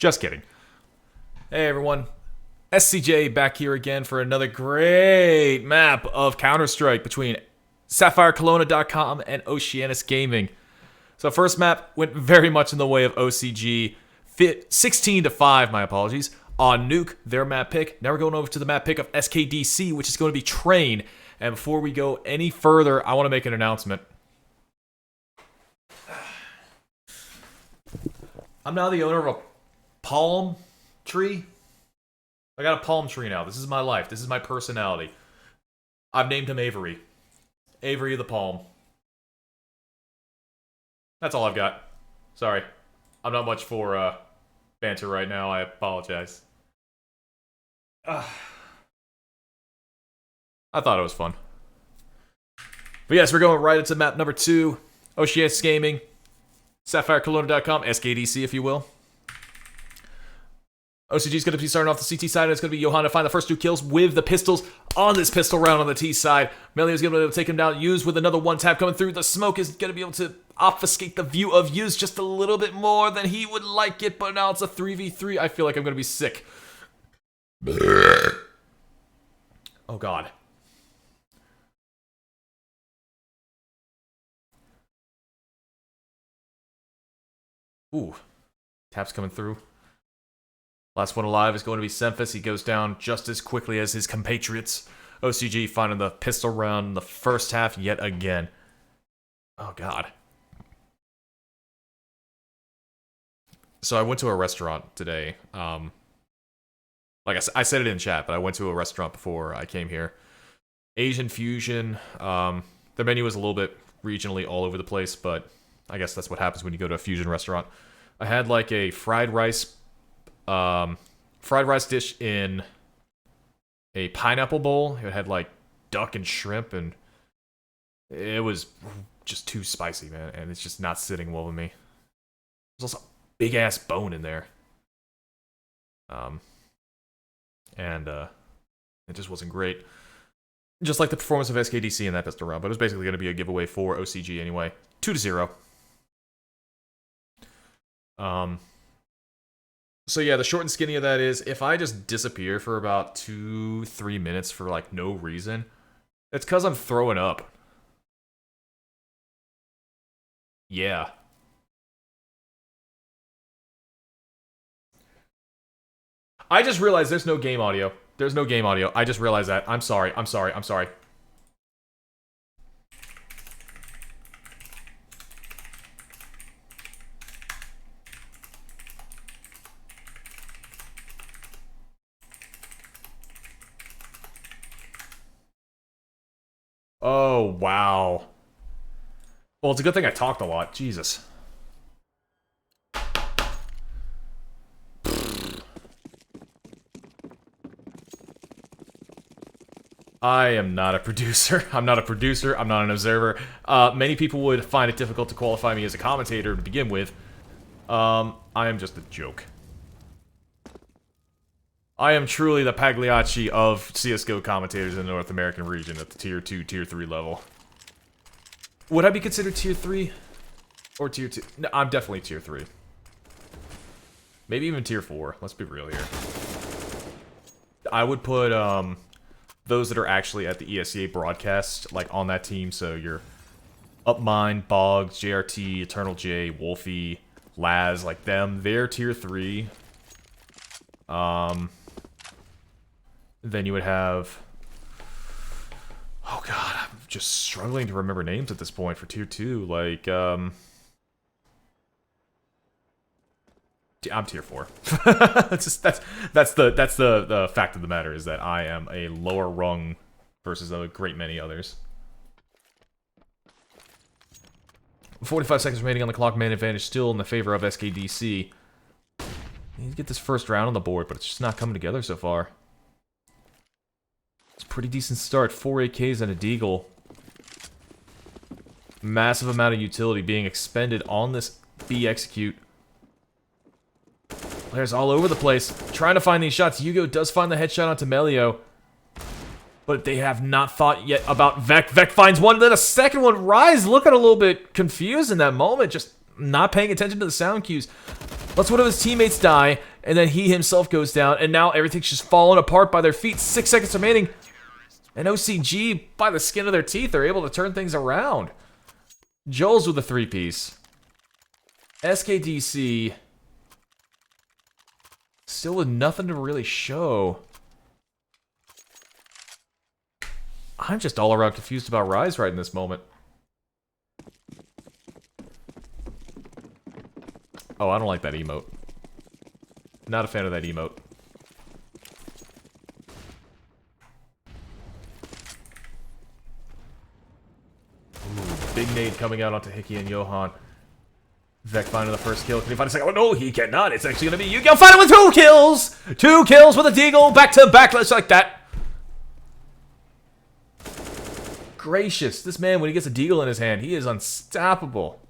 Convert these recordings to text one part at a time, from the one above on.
Just kidding. Hey everyone, SCJ back here again for another great map of Counter-Strike between SapphireKelowna.com and Oceanus Gaming. So first map went very much in the way of OCG, 16-5, my apologies, on Nuke, their map pick. Now we're going over to the map pick of Skdc, which is going to be Train. And before we go any further, I want to make an announcement. I'm now the owner of a palm tree. I got a palm tree now. This is my life. This is my personality. I've named him Avery. Avery the Palm. That's all I've got. Sorry. I'm not much for banter right now. I apologize. I thought it was fun. But yes, we're going right into map number 2. Oceanus Gaming. SapphireKelowna.com. Skdc, if you will. OCG is going to be starting off the CT side, and it's going to be Johan to find the first 2 kills with the pistols on this pistol round on the T side. Melee is going to be able to take him down. Use with another 1-tap coming through. The smoke is going to be able to obfuscate the view of Use just a little bit more than he would like it, but now it's a 3v3. I feel like I'm going to be sick. Oh, God. Ooh. Taps coming through. Last one alive is going to be Semphis. He goes down just as quickly as his compatriots. OCG finding the pistol round in the first half yet again. Oh, God. So I went to a restaurant today. Like I said it in chat, but I went to a restaurant before I came here. Asian fusion. The menu was a little bit regionally all over the place, but I guess that's what happens when you go to a fusion restaurant. I had like a fried rice dish in a pineapple bowl. It had like duck and shrimp, and it was just too spicy, man, and it's just not sitting well with me. There's also a big ass bone in there. It just wasn't great. Just like the performance of Skdc in that pistol round, but it was basically going to be a giveaway for OCG anyway. 2-0. So yeah, the short and skinny of that is, if I just disappear for about 2-3 minutes for like no reason, it's because I'm throwing up. Yeah. I just realized there's no game audio. There's no game audio. I just realized that. I'm sorry. I'm sorry. I'm sorry. Oh, wow. Well, it's a good thing I talked a lot. Jesus. I am not a producer. I'm not a producer. I'm not an observer. Many people would find it difficult to qualify me as a commentator to begin with. I am just a joke. I am truly the Pagliacci of CSGO commentators in the North American region at the Tier 2, Tier 3 level. Would I be considered Tier 3? Or Tier 2? No, I'm definitely Tier 3. Maybe even Tier 4. Let's be real here. I would put, those that are actually at the Esea broadcast, like, on that team, so you're Upmind, Boggs, JRT, Eternal J, Wolfie, Laz, like them, they're Tier 3. Then you would have... Oh god, I'm just struggling to remember names at this point for Tier 2, like, I'm Tier 4. that's the fact of the matter, is that I am a lower rung versus a great many others. 45 seconds remaining on the clock, man advantage still in the favor of Skdc. Need to get this first round on the board, but it's just not coming together so far. It's a pretty decent start. 4 AKs and a Deagle. Massive amount of utility being expended on this B execute. Players all over the place, trying to find these shots. Hugo does find the headshot onto Melio, but they have not thought yet about Vec. Vec finds one, then a second one. Rise looking a little bit confused in that moment, just not paying attention to the sound cues. Lets one of his teammates die, And then he himself goes down, and now everything's just falling apart by their feet. 6 seconds remaining. And OCG, by the skin of their teeth, are able to turn things around. Joel's with a 3-piece. SKDC still with nothing to really show. I'm just all around confused about Rise right in this moment. Oh, I don't like that emote. Not a fan of that emote. Ooh, big nade coming out onto Hickey and Johan. Vec finding the first kill. Can he find a second? Oh, no, he cannot. It's actually going to be Yu-Gi-Oh! Find it with 2 kills! 2 kills with a deagle. Back to back. Just like that. Gracious. This man, when he gets a deagle in his hand, he is unstoppable.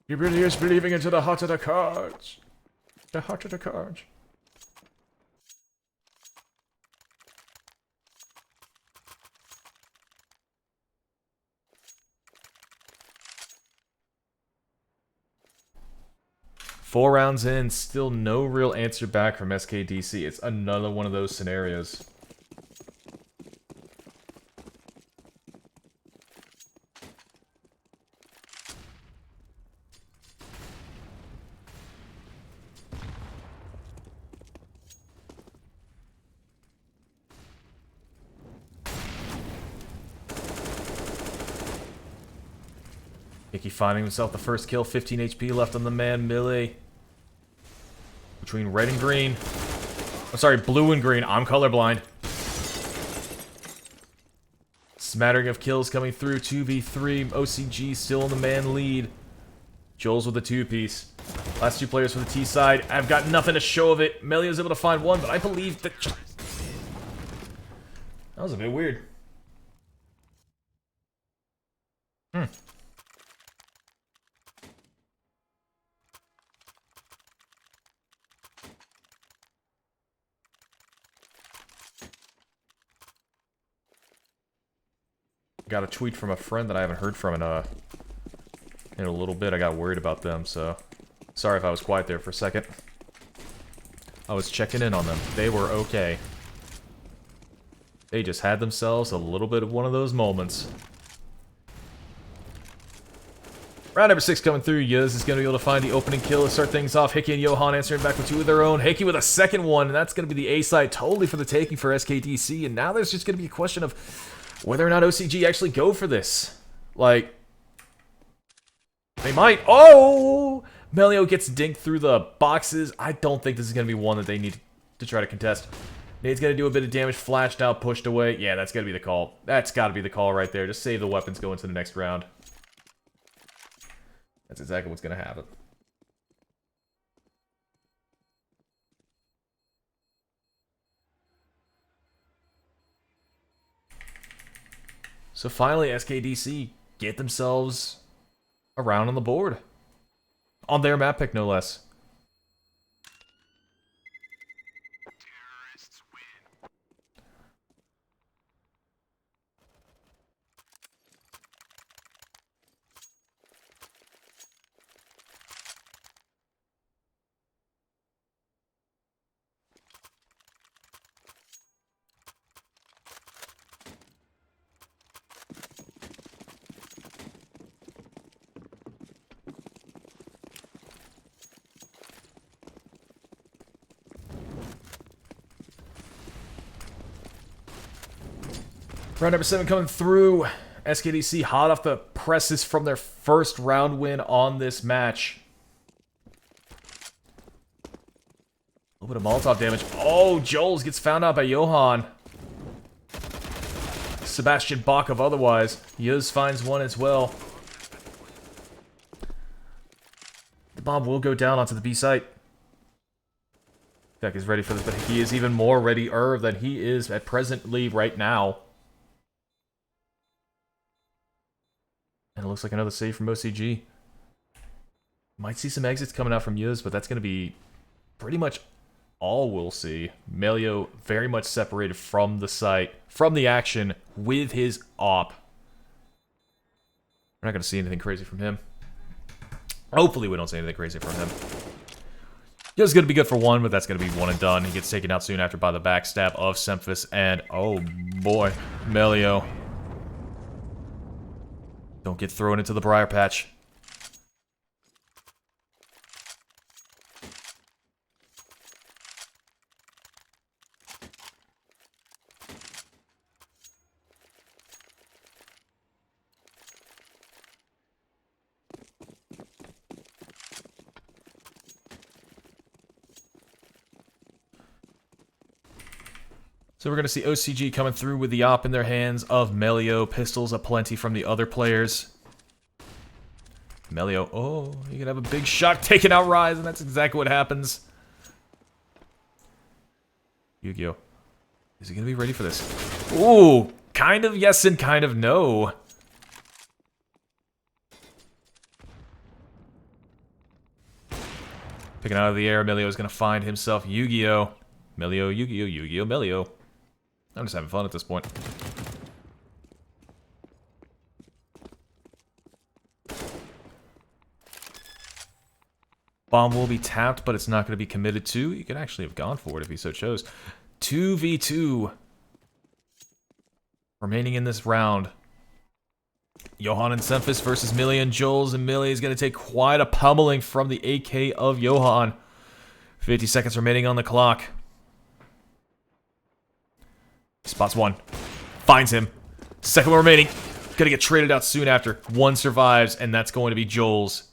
He really is believing into the heart of the cards. The heart of the cards. Four rounds in, still no real answer back from SKDC. It's another one of those scenarios. Hickey finding himself the first kill, 15 HP left on the man, Millie. Between red and green. I'm sorry, blue and green. I'm colorblind. Smattering of kills coming through, 2v3. OCG still in the man lead. Joel's with a 2-piece. Last 2 players for the T side. I've got nothing to show of it. Melia was able to find one, but I believe that... That was a bit weird. Got a tweet from a friend that I haven't heard from in a little bit. I got worried about them, so sorry if I was quiet there for a second. I was checking in on them. They were okay. They just had themselves a little bit of one of those moments. Round number 6 coming through. Yuz is going to be able to find the opening kill to start things off. Hickey and Johan answering back with 2 of their own. Hickey with a second one, and that's going to be the A side totally for the taking for SKDC. And now there's just going to be a question of whether or not OCG actually go for this. Like, they might. Oh! Melio gets dinked through the boxes. I don't think this is going to be one that they need to try to contest. Nade's going to do a bit of damage. Flashed out, pushed away. Yeah, that's got to be the call. That's got to be the call right there. Just save the weapons, go into the next round. That's exactly what's going to happen. So finally, SKDC get themselves a round on the board. On their map pick, no less. Round number 7 coming through. SKDC hot off the presses from their first round win on this match. A little bit of Molotov damage. Oh, Joel's gets found out by Johan. Sebastian Bachov otherwise. Yuz finds one as well. The bomb will go down onto the B site. Beck is ready for this, but he is even more ready-er than he is at presently right now. And it looks like another save from OCG. Might see some exits coming out from Yuz, but that's going to be pretty much all we'll see. Melio very much separated from the site, from the action, with his op. We're not going to see anything crazy from him. Hopefully we don't see anything crazy from him. Just going to be good for one, but that's going to be one and done. He gets taken out soon after by the backstab of Semphis, and oh boy, Melio. Don't get thrown into the briar patch. So we're going to see OCG coming through with the op in their hands of Melio. Pistols aplenty from the other players. Melio, oh, you can have a big shot taking out Rise, and that's exactly what happens. Yu-Gi-Oh! Is he going to be ready for this? Ooh, kind of yes and kind of no. Picking out of the air, Melio is going to find himself Yu-Gi-Oh! Melio, Yu-Gi-Oh! Yu-Gi-Oh! Melio. I'm just having fun at this point. Bomb will be tapped, but it's not going to be committed to. You could actually have gone for it if he so chose. 2v2. Remaining in this round. Johan and Semphis versus Millie and Jules, and Millie is going to take quite a pummeling from the AK of Johan. 50 seconds remaining on the clock. Spots one. Finds him. Second one remaining. Gonna get traded out soon after. One survives, and that's going to be Joel's.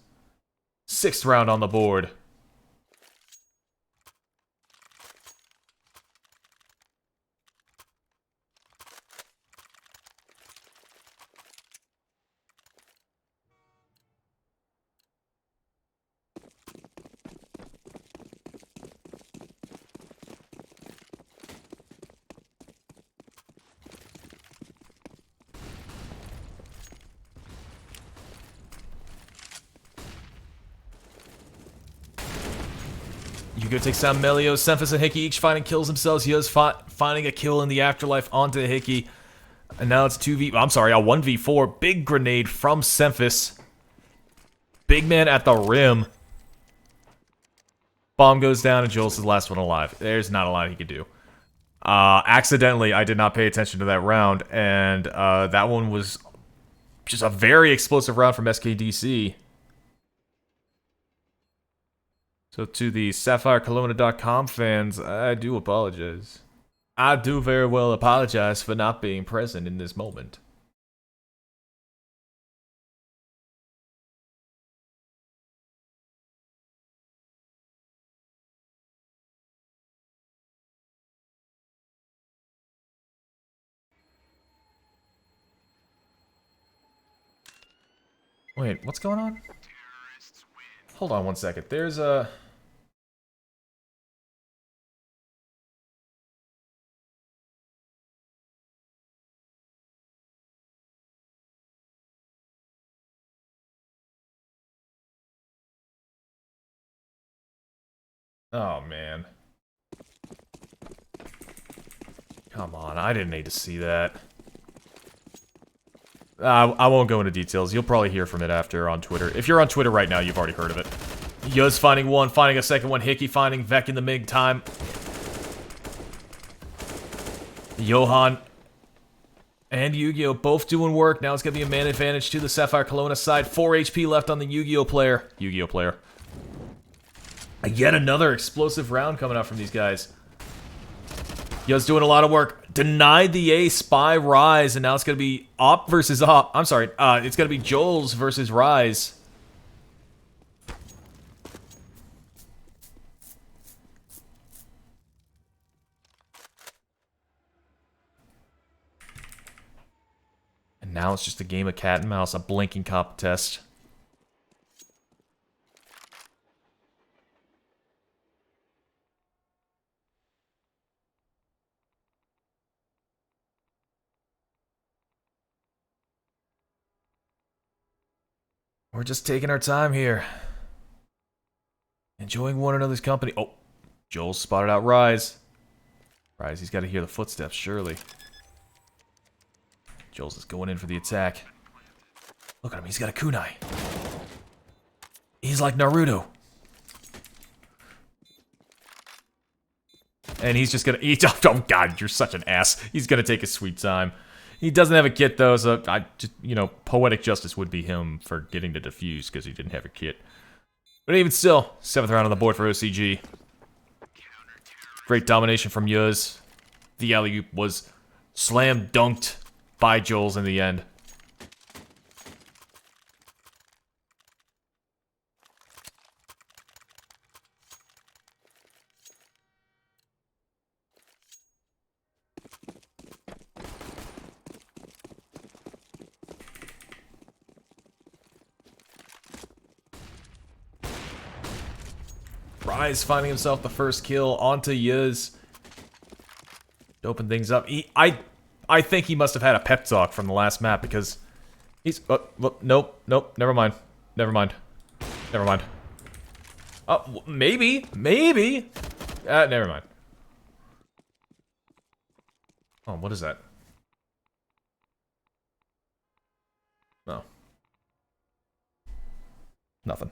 6th round on the board. Yugo takes down Melio. Semphis and Hickey each finding kills themselves. He is finding a kill in the afterlife onto Hickey. And now it's a 1v4. Big grenade from Semphis. Big man at the rim. Bomb goes down and Jules is the last one alive. There's not a lot he could do. Accidentally, I did not pay attention to that round. And that one was just a very explosive round from Skdc. So to the SapphireKelowna.com fans, I do apologize. I do very well apologize for not being present in this moment. Wait, what's going on? Hold on one second. There's a... Oh, man. Come on, I didn't need to see that. I won't go into details. You'll probably hear from it after on Twitter. If you're on Twitter right now, you've already heard of it. Yuz finding one, finding a second one. Hickey finding Vec in the meantime. Johan and Yu-Gi-Oh! Both doing work. Now it's going to be a man advantage to the Sapphire Kelowna side. 4 HP left on the Yu-Gi-Oh! player. Yu-Gi-Oh! player. Yet another explosive round coming out from these guys. Yo's doing a lot of work. Denied the ace by Rise, and now it's going to be Op versus Op. I'm sorry, it's going to be Joel's versus Rise. And now it's just a game of cat and mouse, a blinking cop test. We're just taking our time here. Enjoying one another's company. Oh, Joel spotted out Rise. Rise, he's got to hear the footsteps, surely. Joel's is going in for the attack. Look at him, he's got a kunai. He's like Naruto. And he's just gonna eat. Oh god, you're such an ass. He's gonna take his sweet time. He doesn't have a kit though, so I just, you know, poetic justice would be him for getting to defuse because he didn't have a kit. But even still, 7th round on the board for OCG. Great domination from Yuz. The alley-oop was slam dunked by Jules in the end. Rise finding himself the first kill onto Yuz. To open things up. I think he must have had a pep talk from the last map because he's... nope, never mind. Never mind. Oh, maybe. Never mind. Oh, what is that? Oh. Nothing.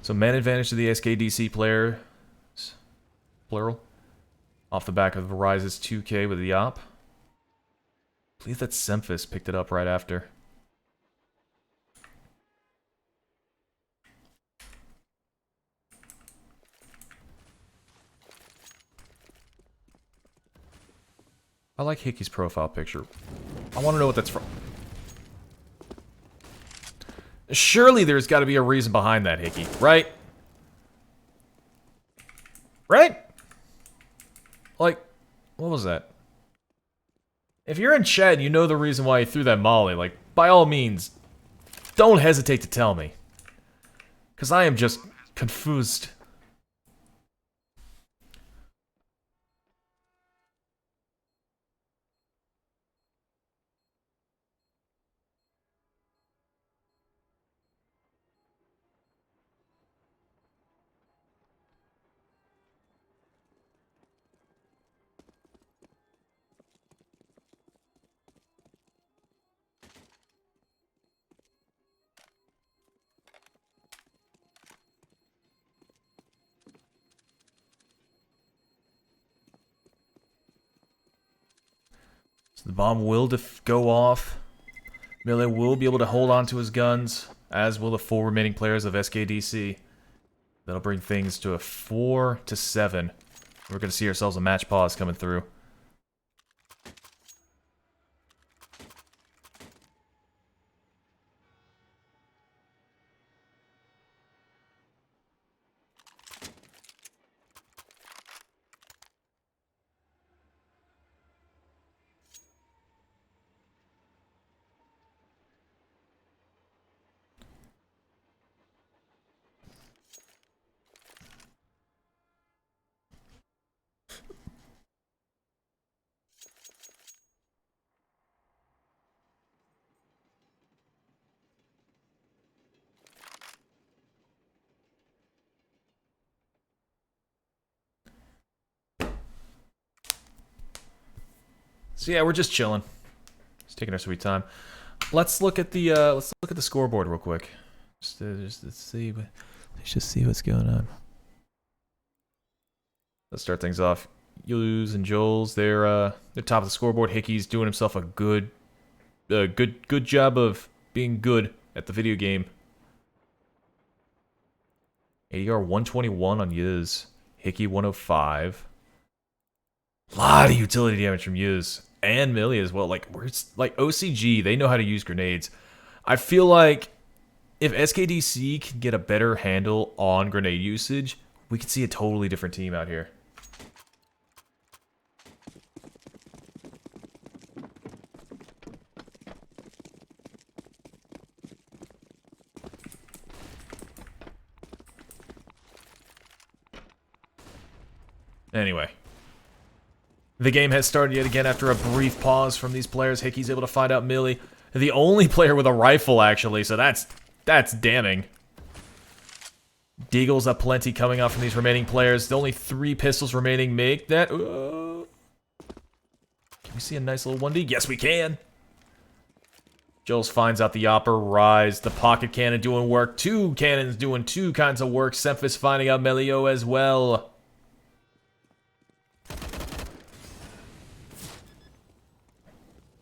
So man advantage to the Skdc player, plural, off the back of Rise's 2K with the op. I believe that Semphis picked it up right after. I like Hickey's profile picture. I want to know what that's from. Surely there's got to be a reason behind that, Hickey, right? Right? Like, what was that? If you're in chat and you know the reason why he threw that molly, like, by all means, don't hesitate to tell me. Because I am just confused. The bomb will go off. Melee will be able to hold on to his guns, as will the 4 remaining players of Skdc. That'll bring things to a 4-7. We're going to see ourselves a match pause coming through. So yeah, we're just chilling, just taking our sweet time. Let's look at the scoreboard real quick. Let's see what's going on. Let's start things off. Yuz and Joel's they're top of the scoreboard. Hickey's doing himself a good job of being good at the video game. ADR 121 on Yuz. Hickey 105. A lot of utility damage from Yuz. And Millie as well. Like, OCG, they know how to use grenades. I feel like if Skdc can get a better handle on grenade usage, we could see a totally different team out here. Anyway. The game has started yet again after a brief pause from these players. Hickey's able to find out Millie. The only player with a rifle, actually, so that's damning. Deagle's up plenty coming out from these remaining players. The only 3 pistols remaining make that... Can we see a nice little 1D? Yes, we can! Jules finds out the Opera Rise. The pocket cannon doing work. 2 cannons doing 2 kinds of work. Semphis finding out Melio as well.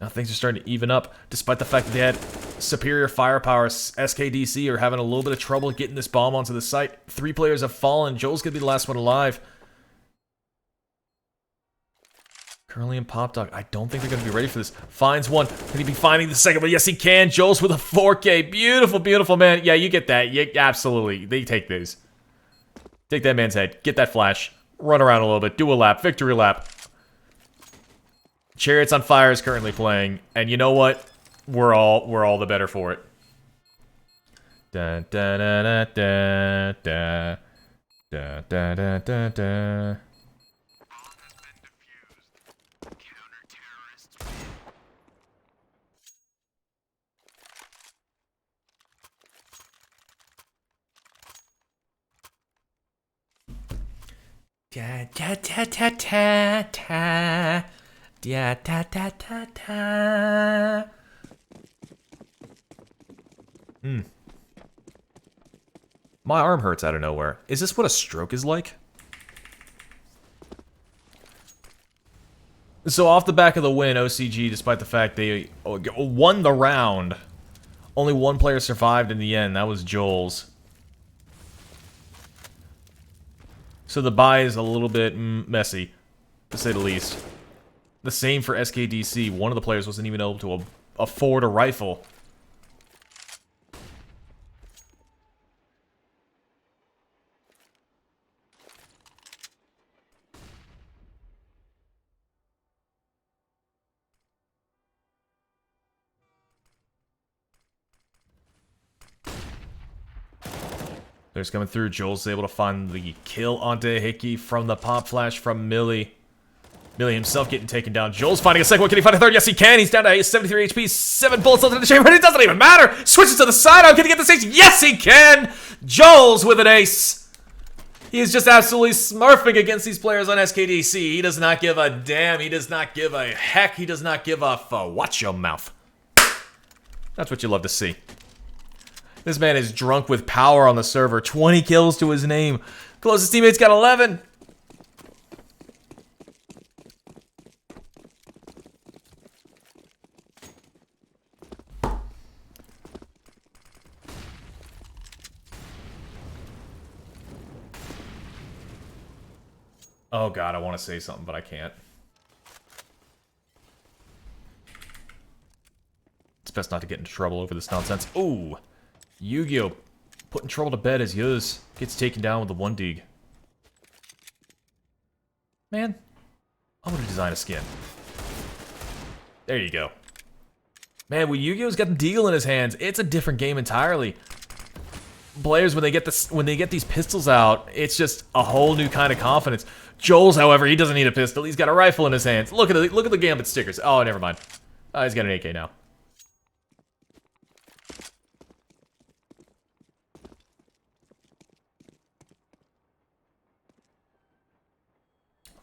Now things are starting to even up, despite the fact that they had superior firepower. Skdc are having a little bit of trouble getting this bomb onto the site. 3 players have fallen. Joel's going to be the last one alive. Curly and Pop Dog, I don't think they're going to be ready for this. Finds one. Can he be finding the second one? Yes, he can. Joel's with a 4K. Beautiful, beautiful, man. Yeah, you get that. Yeah, absolutely. They take these. Take that man's head. Get that flash. Run around a little bit. Do a lap. Victory lap. Chariots on Fire is currently playing, and you know what? We're all the better for it. Da da da da da da da da da da. Da da da da da da. Da da da da da. My arm hurts out of nowhere. Is this what a stroke is like? So off the back of the win, OCG, despite the fact they won the round, only 1 player survived in the end. That was Joel's. So the bye is a little bit messy, to say the least. The same for Skdc. One of the players wasn't even able to afford a rifle. There's coming through. Joel's able to find the kill onto Hickey from the pop flash from Millie. Millie himself getting taken down. Joel's finding a second one. Can he find a third? Yes, he can. He's down to 73 HP. 7 bullets left in the chamber. It doesn't even matter. Switches to the side. Can he get the stage? Yes, he can. Joel's with an ace. He is just absolutely smurfing against these players on Skdc. He does not give a damn. He does not give a heck. He does not give a watch your mouth. That's what you love to see. This man is drunk with power on the server. 20 kills to his name. Closest teammate's got 11. Oh god, I want to say something, but I can't. It's best not to get into trouble over this nonsense. Ooh! Yu-Gi-Oh! Putting trouble to bed as Yuz gets taken down with the 1 dig. Man, I want to design a skin. There you go. Man, when Yu-Gi-Oh's got the deagle in his hands, it's a different game entirely. Players, when they get these pistols out, it's just a whole new kind of confidence. Joel's, however, he doesn't need a pistol. He's got a rifle in his hands. Look at the Gambit stickers. Oh, never mind. He's got an AK now.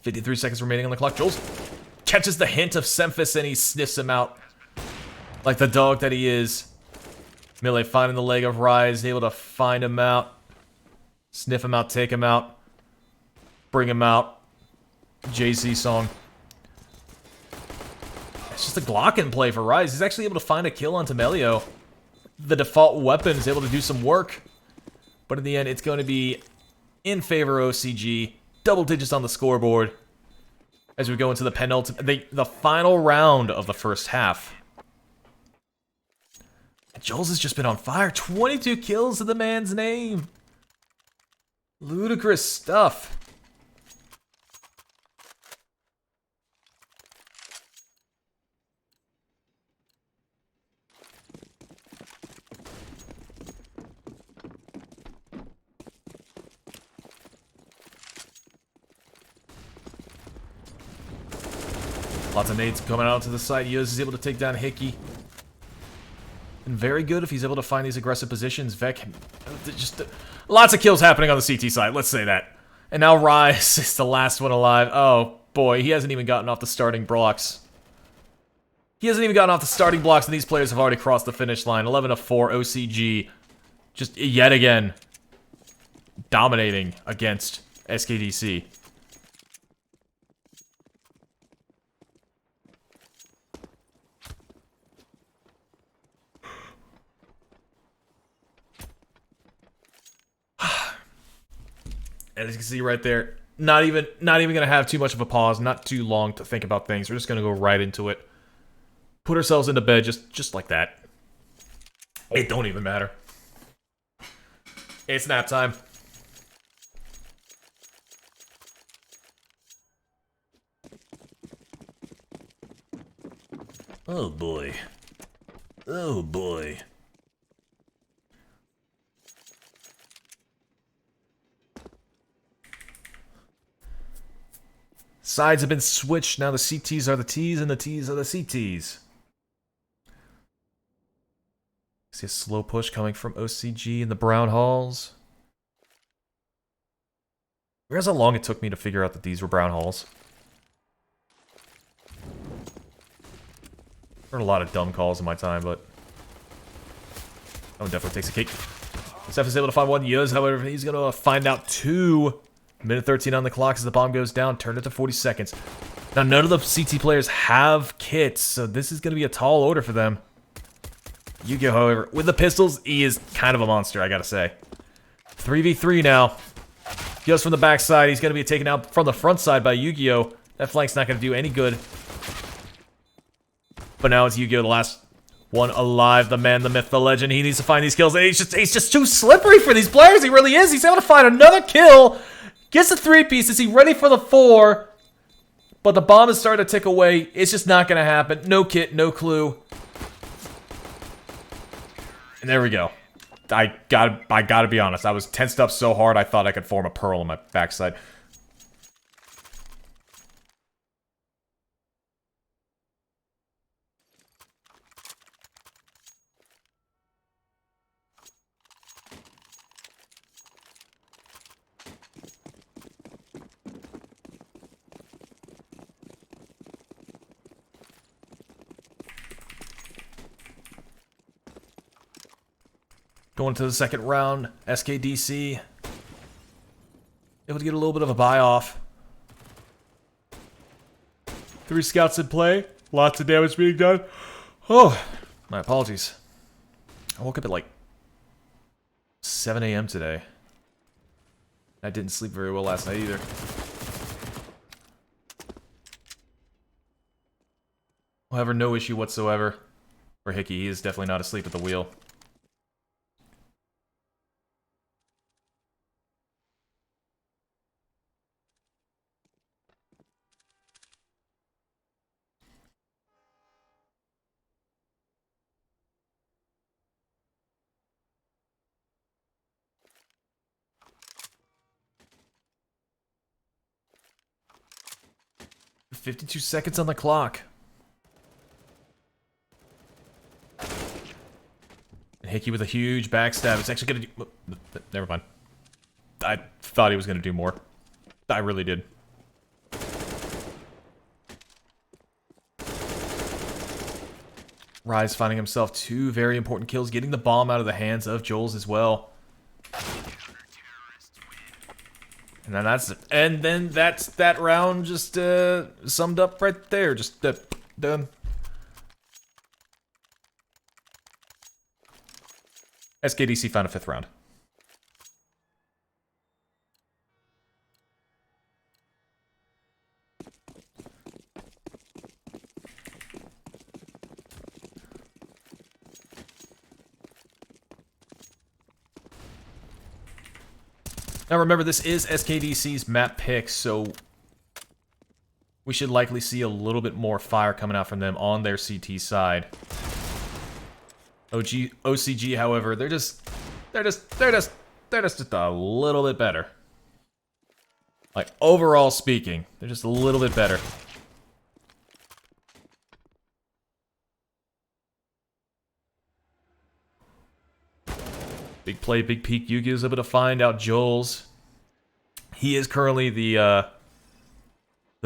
"53 seconds remaining on the clock." Joel's catches the hint of Semphis and he sniffs him out like the dog that he is. Melee finding the leg of Rise, able to find him out, sniff him out, take him out, bring him out. JC song. It's just a Glock play for Rise. He's actually able to find a kill onto Melio. The default weapon is able to do some work, but in the end, it's going to be in favor of OCG. Double digits on the scoreboard as we go into the penultimate, the final round of the first half. Joel's has just been on fire. 22 kills to the man's name. Ludicrous stuff. Lots of nades coming out to the side. Yuz is able to take down Hickey. And very good if he's able to find these aggressive positions. Vec, just lots of kills happening on the CT side, let's say that. And now Rise is the last one alive. Oh boy, he hasn't even gotten off the starting blocks. He hasn't even gotten off the starting blocks, and these players have already crossed the finish line. 11-4 OCG. Just yet again dominating against Skdc. And as you can see right there, not even gonna have too much of a pause, not too long to think about things. We're just gonna go right into it. Put ourselves into bed just like that. It don't even matter. It's nap time. Oh boy. Oh boy. Sides have been switched. Now the CTs are the Ts and the Ts are the CTs. See a slow push coming from OCG in the brown halls. Realize how long it took me to figure out that these were brown halls. Heard a lot of dumb calls in my time, but that one definitely takes a cake. Steph is able to find one. Yuz, however, he's going to find out two. Minute 13 on the clock as the bomb goes down. Turned it to 40 seconds. Now, none of the CT players have kits, so this is going to be a tall order for them. Yu-Gi-Oh, however, with the pistols, he is kind of a monster, I gotta say. 3v3 now. Goes from the backside. He's going to be taken out from the front side by Yu-Gi-Oh. That flank's not going to do any good. But now it's Yu-Gi-Oh, the last one alive. The man, the myth, the legend. He needs to find these kills. And he's just too slippery for these players. He really is. He's able to find another kill. Gets the 3-piece. Is he ready for the 4? But the bomb is starting to tick away. It's just not going to happen. No kit, no clue. And there we go. I gotta be honest. I was tensed up so hard I thought I could form a pearl on my backside. Going to the second round, Skdc. Able to get a little bit of a buy off. 3 scouts in play. Lots of damage being done. Oh, my apologies. I woke up at like 7 a.m. today. I didn't sleep very well last night either. However, no issue whatsoever for Hickey. He is definitely not asleep at the wheel. $52 seconds on the clock. And Hickey with a huge backstab. It's actually going to do... Never mind. I thought he was going to do more. I really did. Rise finding himself 2 very important kills. Getting the bomb out of the hands of Joel's as well. And then that's that round just summed up right there. Just done. Skdc found a 5th round. Now remember, this is Skdc's map pick, so we should likely see a little bit more fire coming out from them on their CT side. OCG, however, they're just a little bit better. Like, overall speaking, they're just a little bit better. Big play, big peek. Yu-Gi-Oh! Is able to find out Joel's. He is currently the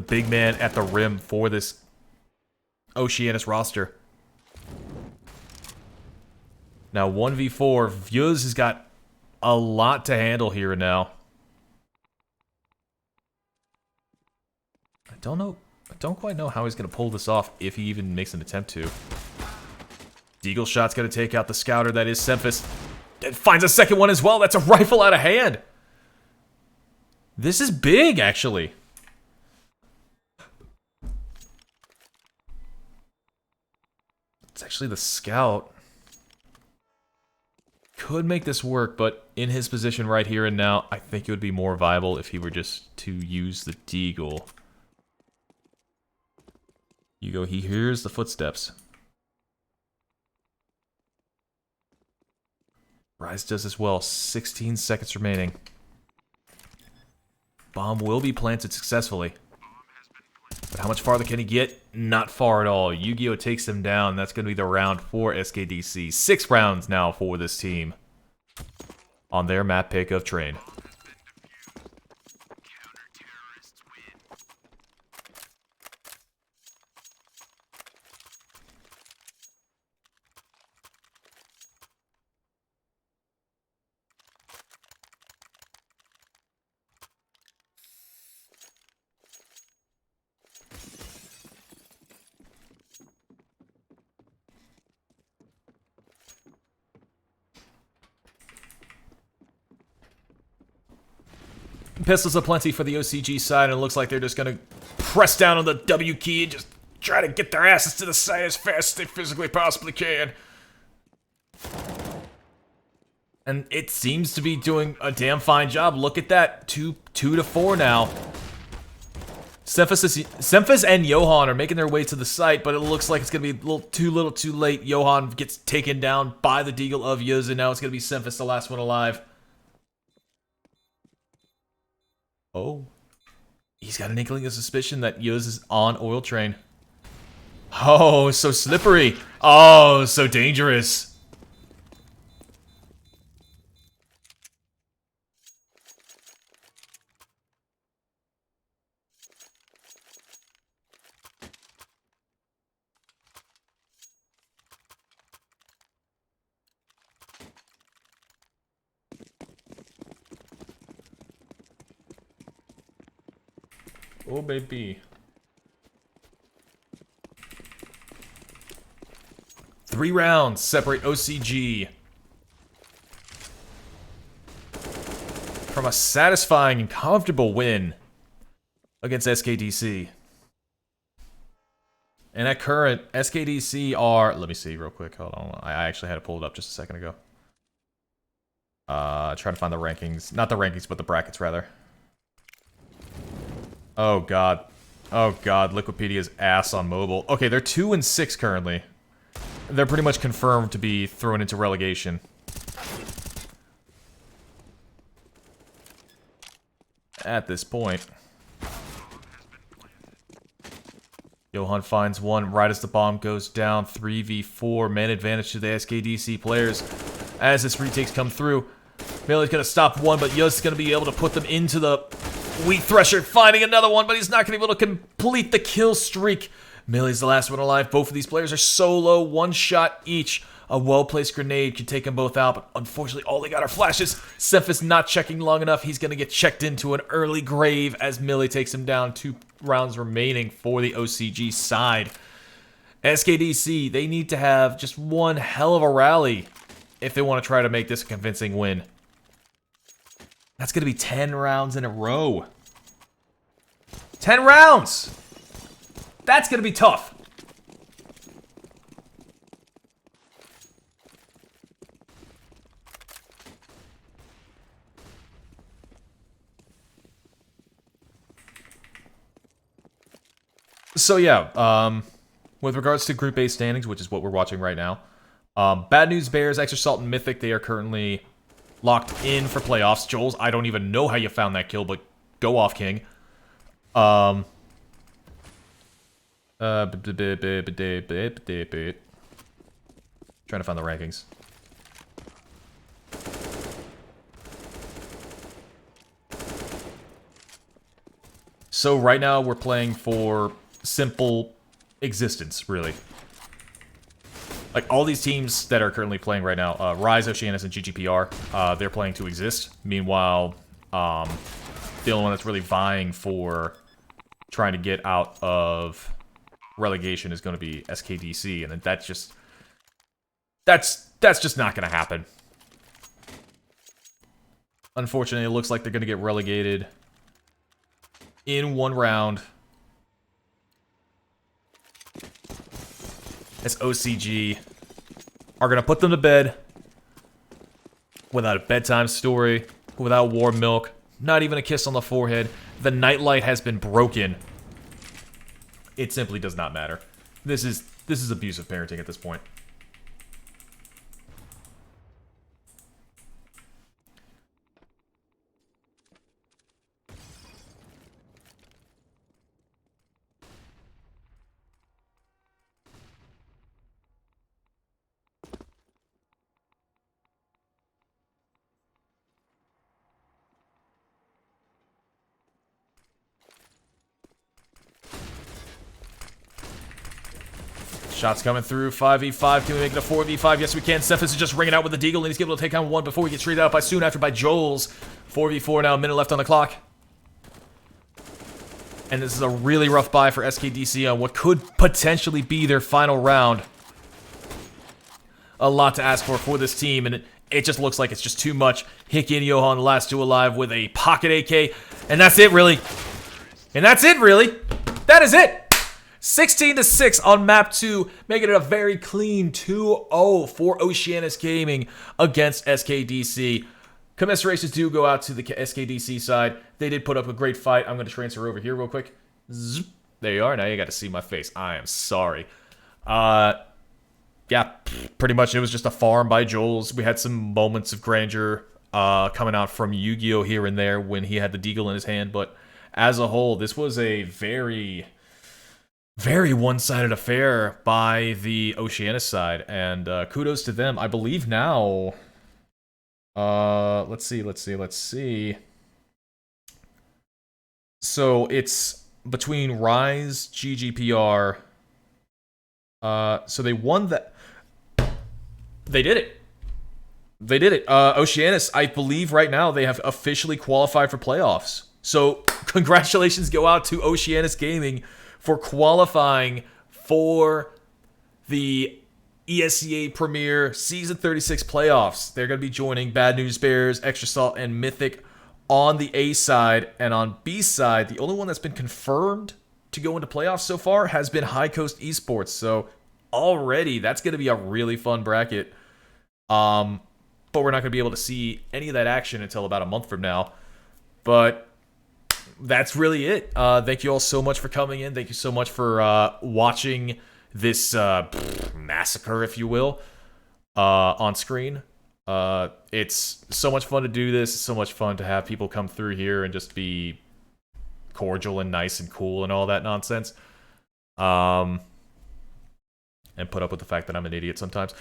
big man at the rim for this Oceanus roster. Now 1v4, Vyuz has got a lot to handle here and now. I don't quite know how he's going to pull this off, if he even makes an attempt to. Deagle shot's going to take out the scouter that is Semphis. And finds a second one as well. That's a rifle out of hand. This is big, actually. It's actually the scout. Could make this work, but in his position right here and now, I think it would be more viable if he were just to use the Deagle. You go, he hears the footsteps. Rise does as well. 16 seconds remaining. Bomb will be planted successfully. But how much farther can he get? Not far at all. Yu-Gi-Oh! Takes him down. That's going to be the round for SKDC. 6 rounds now for this team. On their map pick of Train. Pistols aplenty for the OCG side, and it looks like they're just going to press down on the W key and just try to get their asses to the side as fast as they physically possibly can. And it seems to be doing a damn fine job. Look at that. 2 to 4 now. Semphis and Johan are making their way to the site, but it looks like it's going to be a little too late. Johan gets taken down by the Deagle of Yuz, and now it's going to be Semphis, the last one alive. Oh. He's got an inkling of suspicion that Yuz is on Oil Train. Oh, so slippery. Oh, so dangerous. Oh, baby. 3 rounds separate OCG from a satisfying and comfortable win against SKDC. And at current, SKDC are... Let me see real quick. Hold on. I actually had to pull it up just a second ago. Trying to find the rankings. Not the rankings, but the brackets, rather. Oh, God. Oh, God. Liquipedia's ass on mobile. Okay, they're 2 and 6 currently. They're pretty much confirmed to be thrown into relegation. At this point. Johan finds one right as the bomb goes down. 3v4. Man advantage to the SKDC players. As this retakes come through. Melee's going to stop one, but Yuz is going to be able to put them into the... Wheat Thresher finding another one, but he's not going to be able to complete the kill streak. Melee's the last one alive. Both of these players are so low, 1 shot each. A well-placed grenade can take them both out, but unfortunately all they got are flashes. Semphis not checking long enough. He's going to get checked into an early grave as Melee takes him down. 2 rounds remaining for the OCG side. SKDC, they need to have just one hell of a rally if they want to try to make this a convincing win. That's going to be 10 rounds in a row. 10 rounds! That's going to be tough. So yeah, with regards to Group A standings, which is what we're watching right now, Bad News Bears, Extra Salt, and Mythic, they are currently locked in for playoffs. Joel's, I don't even know how you found that kill, but go off, King. Trying to find the rankings. So right now we're playing for simple existence, really. Like, all these teams that are currently playing right now, Rise, Oceanus, and GGPR, they're playing to exist. Meanwhile, the only one that's really vying for trying to get out of relegation is going to be SKDC, and that's just... That's just not going to happen. Unfortunately, it looks like they're going to get relegated in one round. As OCG are going to put them to bed without a bedtime story, without warm milk, not even a kiss on the forehead. The nightlight has been broken. It simply does not matter. This is abusive parenting at this point. Shots coming through. 5v5. Can we make it a 4v5? Yes, we can. Cephas is just ringing out with the deagle, and he's able to take on one before we get traded out by soon after by Joel's. 4v4 now. A minute left on the clock. And this is a really rough buy for SKDC on what could potentially be their final round. A lot to ask for this team, and it just looks like it's just too much. Hickey and Johan, the last two alive, with a pocket AK. And that's it, really. And that's it, really. That is it. 16-6 on map 2, making it a very clean 2-0 for Oceanus Gaming against SKDC. Commiserations do go out to the SKDC side. They did put up a great fight. I'm going to transfer over here real quick. Zzz. There you are. Now you got to see my face. I am sorry. Yeah, pretty much it was just a farm by Joel's. We had some moments of grandeur coming out from Yu-Gi-Oh! Here and there when he had the deagle in his hand, but as a whole, this was a very one-sided affair by the Oceanus side, and kudos to them. I believe now, let's see. So it's between Rise, GGPR. So they won that. They did it. Oceanus, I believe right now they have officially qualified for playoffs. So congratulations go out to Oceanus Gaming for qualifying for the ESEA Premier Season 36 playoffs. They're going to be joining Bad News Bears, Extra Salt, and Mythic on the A side. And on B side, the only one that's been confirmed to go into playoffs so far has been High Coast Esports. So already, that's going to be a really fun bracket. But we're not going to be able to see any of that action until about a month from now. But that's really it. Thank you all so much for coming in. Thank you so much for watching this massacre, if you will, on screen. It's so much fun to do this. It's so much fun to have people come through here and just be cordial and nice and cool and all that nonsense. And put up with the fact that I'm an idiot sometimes.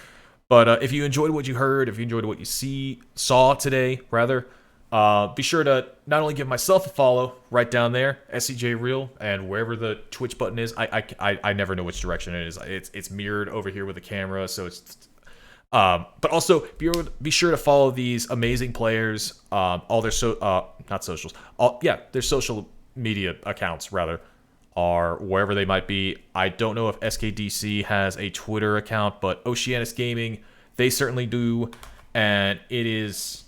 But if you enjoyed what you heard, if you enjoyed what you saw today, rather, be sure to not only give myself a follow right down there, SCJ Real, and wherever the Twitch button is. I never know which direction it is. It's mirrored over here with the camera, so it's. But also be sure to follow these amazing players. All their not socials. Their social media accounts rather are wherever they might be. I don't know if SKDC has a Twitter account, but Oceanus Gaming, they certainly do, and it is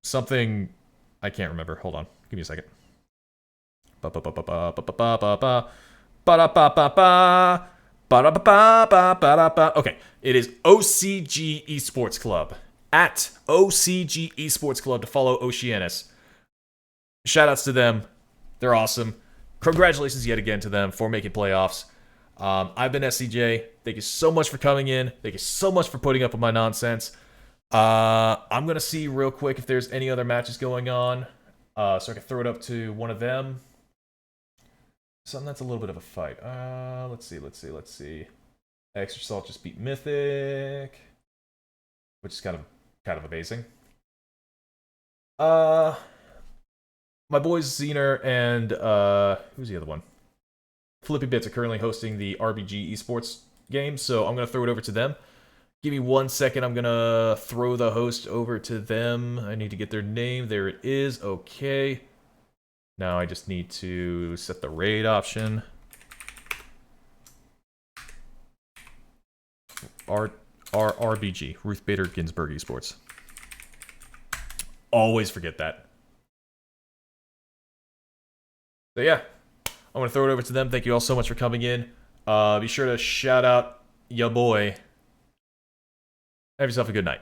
something I can't remember. Hold on, give me a second. Okay, it is OCG Esports Club, at OCG Esports Club, to follow Oceanus. Shoutouts to them, they're awesome. Congratulations yet again to them for making playoffs. I've been SCJ. Thank you so much for coming in. Thank you so much for putting up with my nonsense. I'm going to see real quick if there's any other matches going on, so I can throw it up to one of them. Something that's a little bit of a fight. Let's see. Extra Salt just beat Mythic, which is kind of amazing. My boys Zener and who's the other one? Flippy Bits are currently hosting the RBG esports game, so I'm going to throw it over to them. Give me 1 second. I'm going to throw the host over to them. I need to get their name. There it is. Okay. Now I just need to set the raid option. RBG, Ruth Bader Ginsburg Esports. Always forget that. So yeah, I'm going to throw it over to them. Thank you all so much for coming in. Be sure to shout out ya boy. Have yourself a good night.